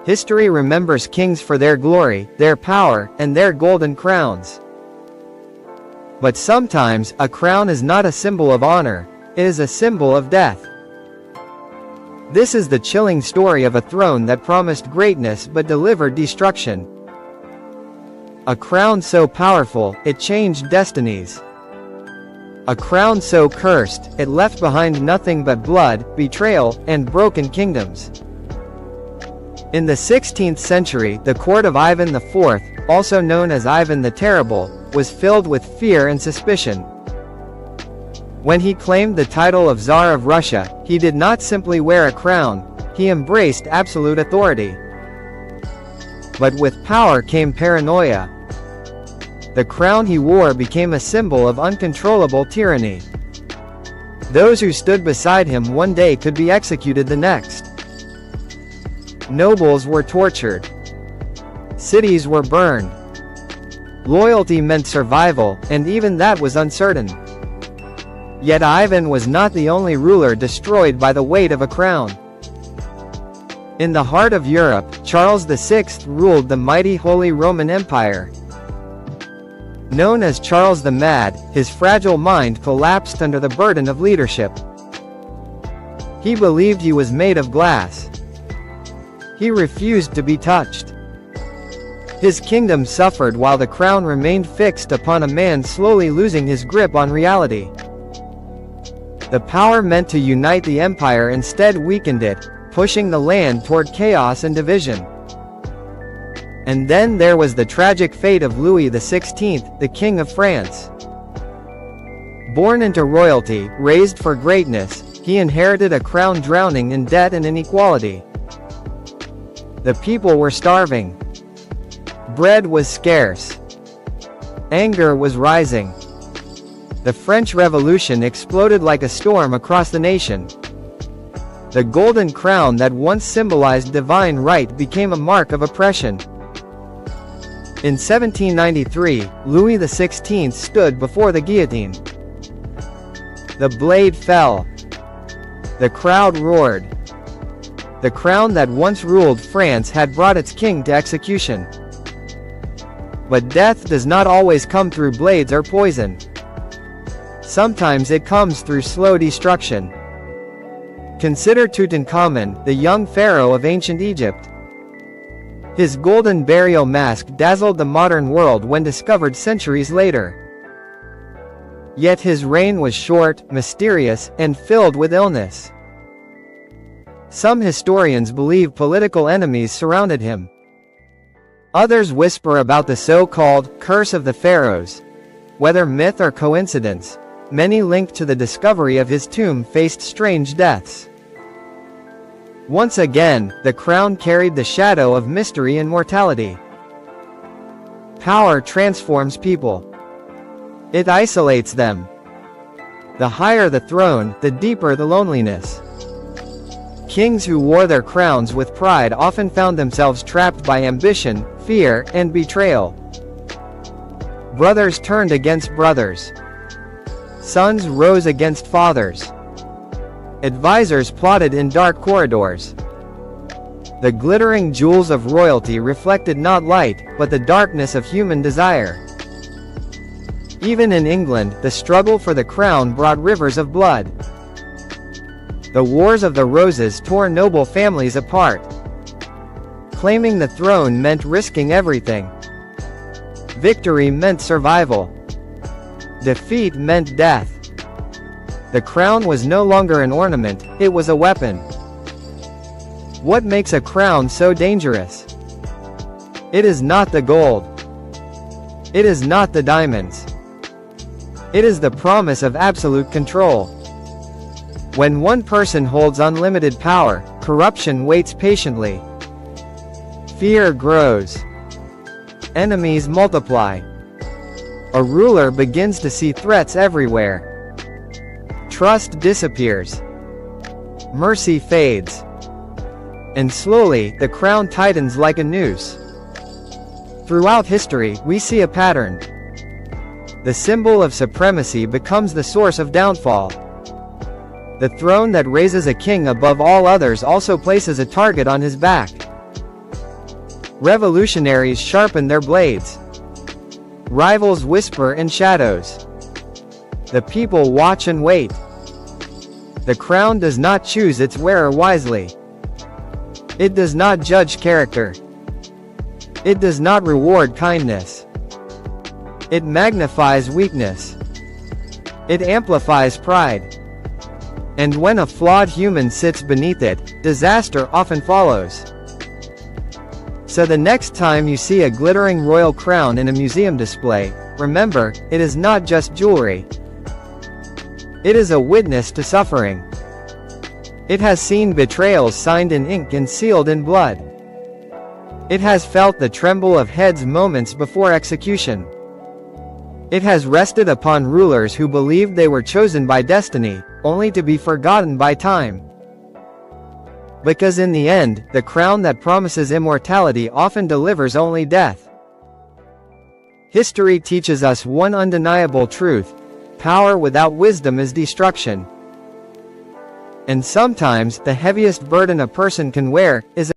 History remembers kings for their glory, their power, and their golden crowns. But sometimes, a crown is not a symbol of honor, it is a symbol of death. This is the chilling story of a throne that promised greatness but delivered destruction. A crown so powerful, it changed destinies. A crown so cursed, it left behind nothing but blood, betrayal, and broken kingdoms. In the 16th century, the court of Ivan IV, also known as Ivan the Terrible, was filled with fear and suspicion. When he claimed the title of Tsar of Russia, he did not simply wear a crown, he embraced absolute authority. But with power came paranoia. The crown he wore became a symbol of uncontrollable tyranny. Those who stood beside him one day could be executed the next. Nobles were tortured. Cities were burned. Loyalty meant survival, and even that was uncertain. Yet Ivan was not the only ruler destroyed by the weight of a crown. In the heart of Europe, Charles VI ruled the mighty Holy Roman Empire. Known as Charles the Mad, his fragile mind collapsed under the burden of leadership. He believed he was made of glass. He refused to be touched. His kingdom suffered while the crown remained fixed upon a man slowly losing his grip on reality. The power meant to unite the empire instead weakened it, pushing the land toward chaos and division. And then there was the tragic fate of Louis XVI, the King of France. Born into royalty, raised for greatness, he inherited a crown drowning in debt and inequality. The people were starving. Bread was scarce. Anger was rising. The French Revolution exploded like a storm across the nation. The golden crown that once symbolized divine right became a mark of oppression. In 1793, Louis XVI stood before the guillotine. The blade fell. The crowd roared. The crown that once ruled France had brought its king to execution. But death does not always come through blades or poison. Sometimes it comes through slow destruction. Consider Tutankhamun, the young pharaoh of ancient Egypt. His golden burial mask dazzled the modern world when discovered centuries later. Yet his reign was short, mysterious, and filled with illness. Some historians believe political enemies surrounded him. Others whisper about the so-called curse of the pharaohs. Whether myth or coincidence, many linked to the discovery of his tomb faced strange deaths. Once again, the crown carried the shadow of mystery and mortality. Power transforms people. It isolates them. The higher the throne, the deeper the loneliness. Kings who wore their crowns with pride often found themselves trapped by ambition, fear, and betrayal. Brothers turned against brothers. Sons rose against fathers. Advisors plotted in dark corridors. The glittering jewels of royalty reflected not light, but the darkness of human desire. Even in England, the struggle for the crown brought rivers of blood. The Wars of the Roses tore noble families apart. Claiming the throne meant risking everything. Victory meant survival. Defeat meant death. The crown was no longer an ornament, it was a weapon. What makes a crown so dangerous? It is not the gold. It is not the diamonds. It is the promise of absolute control. When one person holds unlimited power, corruption waits patiently. Fear grows. Enemies multiply. A ruler begins to see threats everywhere. Trust disappears. Mercy fades. And slowly, the crown tightens like a noose. Throughout history, we see a pattern. The symbol of supremacy becomes the source of downfall. The throne that raises a king above all others also places a target on his back. Revolutionaries sharpen their blades. Rivals whisper in shadows. The people watch and wait. The crown does not choose its wearer wisely. It does not judge character. It does not reward kindness. It magnifies weakness. It amplifies pride. And when a flawed human sits beneath it, disaster often follows. So the next time you see a glittering royal crown in a museum display, remember, it is not just jewelry. It is a witness to suffering. It has seen betrayals signed in ink and sealed in blood. It has felt the tremble of heads moments before execution. It has rested upon rulers who believed they were chosen by destiny, only to be forgotten by time. Because in the end, the crown that promises immortality often delivers only death. History teaches us one undeniable truth: power without wisdom is destruction. And sometimes, the heaviest burden a person can wear is